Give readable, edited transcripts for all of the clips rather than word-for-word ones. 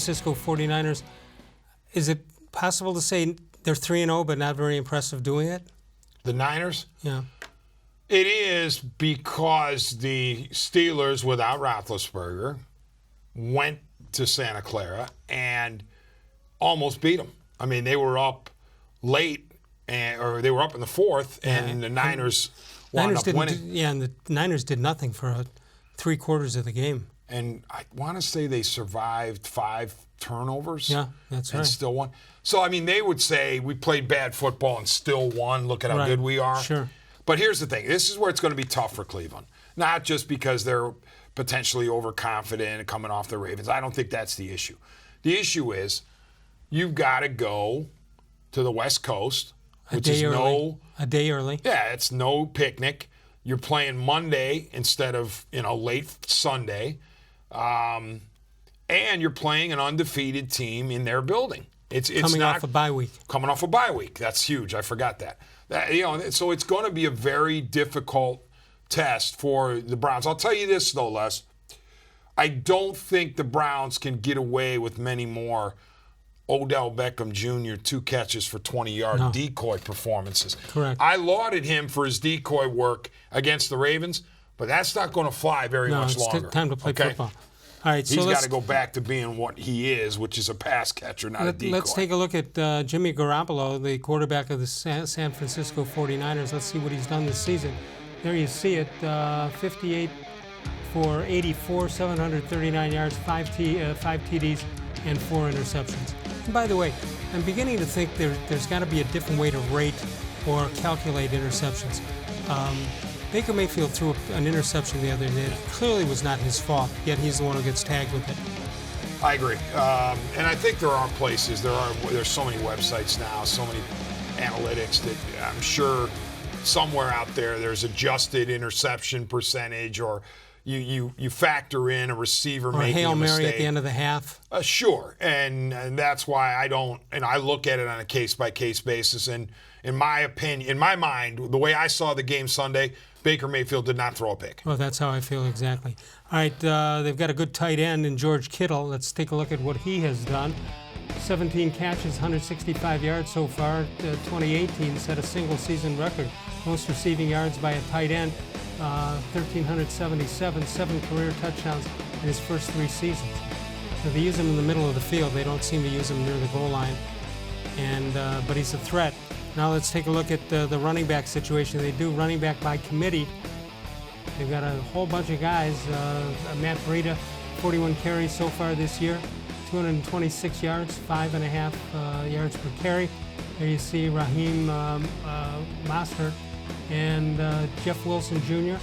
Francisco 49ers, is it possible to say they're 3-0 but not very impressive doing it? The Niners? Yeah. It is because the Steelers, without Roethlisberger, went to Santa Clara and almost beat them. I mean, they were up late, or they were up in the fourth, and the Niners wound up winning. And the Niners did nothing for 3 quarters of the game. And I want to say they survived 5 turnovers. Yeah, that's right. And still won. So, I mean, they would say we played bad football and still won. Look at how good we are. Sure. But here's the thing. This is where it's going to be tough for Cleveland. Not just because they're potentially overconfident and coming off the Ravens. I don't think that's the issue. The issue is you've got to go to the West Coast, which is a day early. Yeah, it's no picnic. You're playing Monday instead of, late Sunday. And you're playing an undefeated team in their building. It's coming off a bye week. Coming off a bye week. That's huge. I forgot that. So it's going to be a very difficult test for the Browns. I'll tell you this, though, Les. I don't think the Browns can get away with many more Odell-Beckham-Jr. 2 catches for 20-yard decoy performances. Correct. I lauded him for his decoy work against the Ravens, but that's not going to fly very much longer. It's time to play football. All right, He's got to go back to being what he is, which is a pass catcher, not a decoy. Let's take a look at Jimmy-Garoppolo, the quarterback of the San Francisco 49ers. Let's see what he's done this season. There you see it, 58 for 84, 739 yards, 5 TDs, and 4 interceptions. And by the way, I'm beginning to think there's got to be a different way to rate or calculate interceptions. Baker-Mayfield threw an interception the other day. It clearly was not his fault, yet he's the one who gets tagged with it. I agree. And I think there are places, there's so many websites now, so many analytics that I'm sure somewhere out there's adjusted interception percentage, or you factor in a receiver making a mistake. Or Hail Mary at the end of the half. Sure. And that's why I look at it on a case-by-case basis. And in my opinion, in my mind, the way I saw the game Sunday, Baker-Mayfield did not throw a pick. Well, that's how I feel exactly. All right, they've got a good tight end in George-Kittle. Let's take a look at what he has done. 17 catches, 165 yards so far. 2018 set a single-season record. Most receiving yards by a tight end, 1,377, 7 career touchdowns in his first 3 seasons. So they use him in the middle of the field. They don't seem to use him near the goal line. But he's a threat. Now let's take a look at the running back situation. They do running back by committee. They've got a whole bunch of guys. Matt-Breida, 41 carries so far this year, 226 yards, 5.5 yards per carry. There you see raheem-mostert and Jeff Wilson Jr.,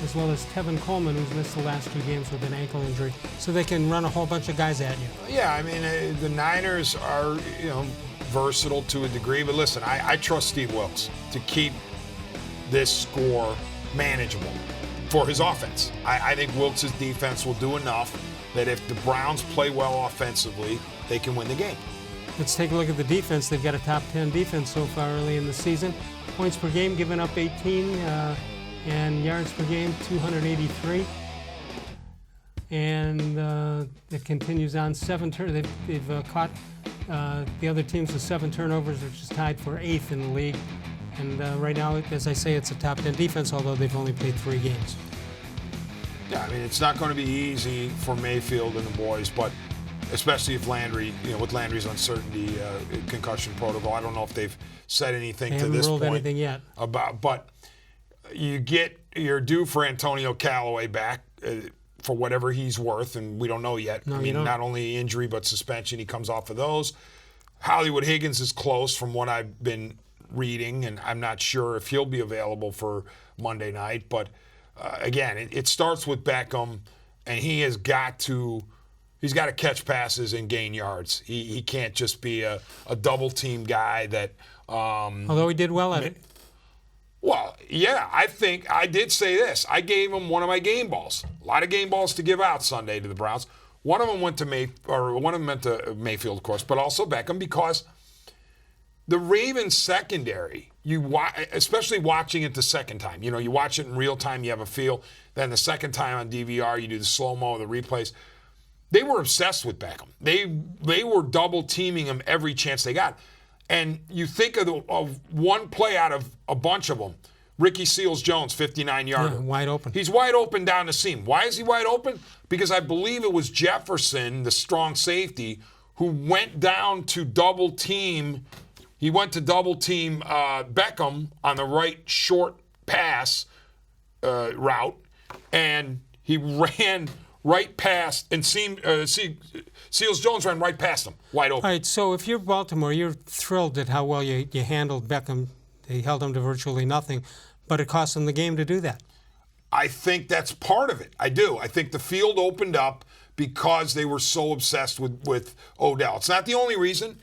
as well as Tevin-Coleman, who's missed the last 2 games with an ankle injury. So they can run a whole bunch of guys at you. Yeah, I mean, the Niners are, versatile to a degree. But listen, I trust Steve Wilks to keep this score manageable for his offense. I think Wilks' defense will do enough that if the Browns play well offensively, they can win the game. Let's take a look at the defense. They've got a top 10 defense so far early in the season. Points per game given up 18, and yards per game 283. And it continues on. 7 turnovers. They've caught the other teams with 7 turnovers, which is tied for 8th in the league. And right now, as I say, it's a top 10 defense, although they've only played 3 games. Yeah, I mean, it's not going to be easy for Mayfield and the boys, but especially if Landry, with Landry's uncertainty, concussion protocol. I don't know if they've said anything to this point. They haven't ruled anything yet. But you're due for Antonio Callaway back for whatever he's worth, and we don't know yet. No, I mean, not only injury but suspension. He comes off of those. Hollywood Higgins is close from what I've been reading, and I'm not sure if he'll be available for Monday night. But again, it starts with Beckham, and he's got to catch passes and gain yards. He can't just be a double team guy that. Although he did well at it. Well, yeah, I think I did say this. I gave him one of my game balls. A lot of game balls to give out Sunday to the Browns. One of them went to Mayfield, of course, but also Beckham, because the Ravens secondary, especially watching it the second time. You watch it in real time, you have a feel. Then the second time on DVR, you do the slow-mo, the replays. They were obsessed with Beckham. They were double teaming him every chance they got. And you think of one play out of a bunch of them. Ricky Seals-Jones, 59-yarder. Yeah, wide open. He's wide open down the seam. Why is he wide open? Because I believe it was Jefferson, the strong safety, who went down to double team. He went to double team Beckham on the right short pass route, and he ran right past, and Seals-Jones ran right past him, wide open. All right, so if you're Baltimore, you're thrilled at how well you handled Beckham. They held him to virtually nothing, but it cost them the game to do that. I think that's part of it. I do. I think the field opened up because they were so obsessed with Odell. It's not the only reason.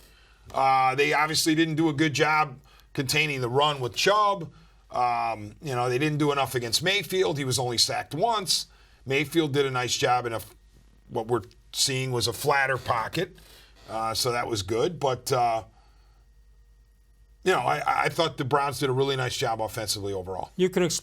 They obviously didn't do a good job containing the run with Chubb. They didn't do enough against Mayfield. He was only sacked once. Mayfield did a nice job in what we're seeing was a flatter pocket, so that was good. But I thought the Browns did a really nice job offensively overall. You can